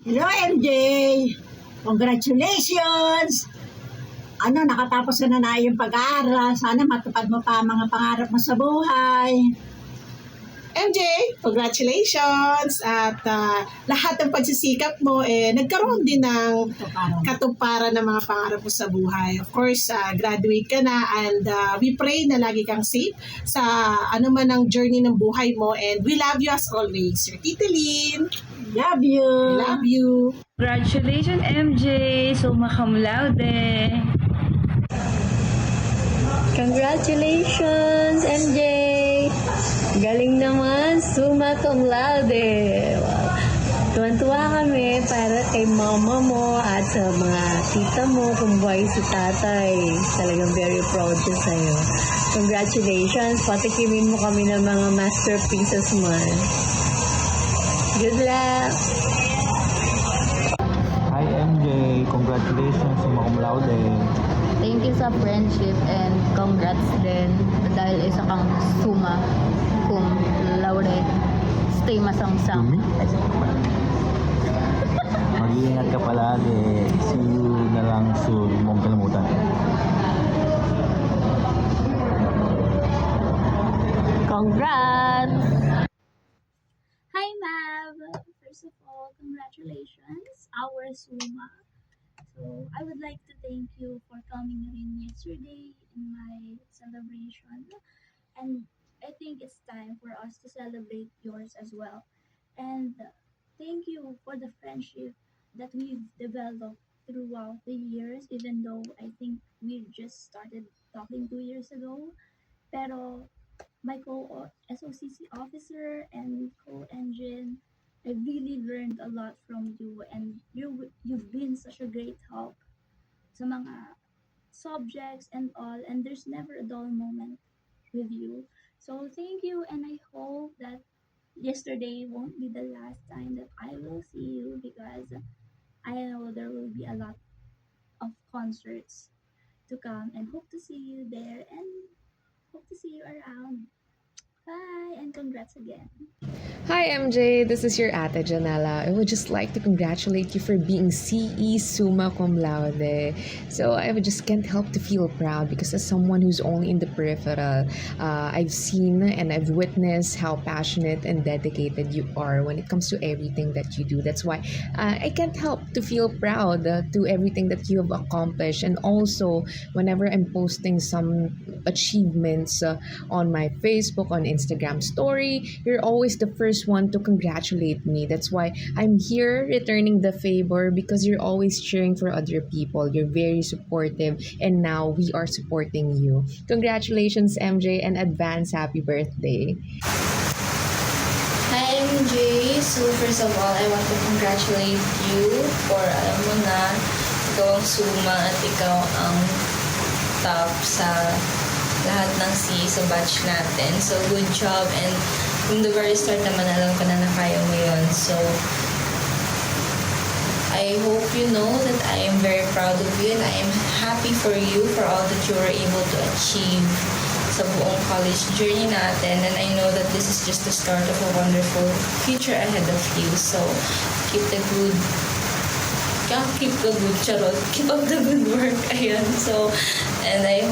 Hello, MJ! Congratulations! Nakatapos ka na iyong pag-aaral. Sana matupad mo pa ang mga pangarap mo sa buhay. MJ, congratulations! At lahat ng pagsisikap mo, nagkaroon din ng katuparan ng mga pangarap mo sa buhay. Of course, graduate ka na and we pray na lagi kang safe sa anuman ang journey ng buhay mo. And we love you as always. Your Tita Lynn. Love you! Love you! Congratulations, MJ! Summa cum laude! Congratulations, MJ! Galing naman, summa cum laude! Wow. Tuwan-tuwa kami para kay mama mo at sa mga tita mo kung buhay si tatay. Talagang very proud siya sa'yo. Congratulations! Patikimin mo kami ng mga masterpieces mo. Good luck! Hi MJ, congratulations sa cum laude. Thank you sa friendship and congrats din dahil isa kang summa cum laude. Stay masangsang. Mag-iingat ka palagi. See you na lang soon. Huwag mong kalimutan. Congrats! Hi, Mav! First of all, congratulations, our Suma. So, I would like to thank you for coming in yesterday in my celebration. And I think it's time for us to celebrate yours as well. And thank you for the friendship that we've developed throughout the years, even though I think we just started talking 2 years ago. Pero my co-SOCC officer and co-engine, I really learned a lot from you, and you've been such a great help sa mga subjects and all, and there's never a dull moment with you. So thank you, and I hope that yesterday won't be the last time that I will see you, because I know there will be a lot of concerts to come, and hope to see you there and hope to see you around. Bye, and congrats again. Hi MJ, this is your Ate Janela. I would just like to congratulate you for being CE Summa Cum Laude. So I would just can't help to feel proud because as someone who's only in the peripheral, I've seen and I've witnessed how passionate and dedicated you are when it comes to everything that you do. That's why I can't help to feel proud to everything that you have accomplished. And also, whenever I'm posting some achievements on my Facebook, on Instagram story, you're always the first one to congratulate me. That's why I'm here returning the favor because you're always cheering for other people. You're very supportive and now we are supporting you. Congratulations MJ and advance happy birthday. Hi MJ! So first of all, I want to congratulate you for alam mo na ikaw ang suma at ikaw ang top sa lahat ng C sa batch natin. So good job, and from the very start naman alam ko na kaya mo yun. So I hope you know that I am very proud of you and I am happy for you for all that you were able to achieve sa buong college journey natin, and I know that this is just the start of a wonderful future ahead of you. So keep the good charot, keep up the good work. Ayun. So, and I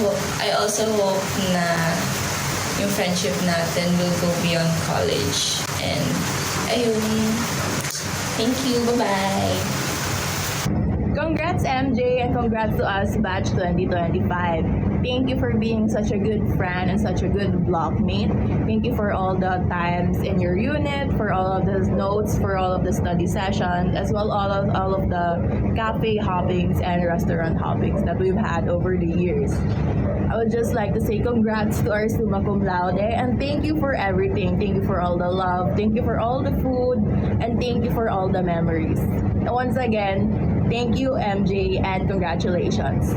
also hope na yung friendship natin will go beyond college. And ayun. Thank you. Bye-bye. Congrats MJ and congrats to us batch 2025. Thank you for being such a good friend and such a good blockmate. Thank you for all the times in your unit, for all of the notes, for all of the study sessions, as well all of the cafe hoppings and restaurant hoppings that we've had over the years. I would just like to say congrats to our summa cum laude and thank you for everything. Thank you for all the love, thank you for all the food, and thank you for all the memories. And once again, thank you MJ and congratulations.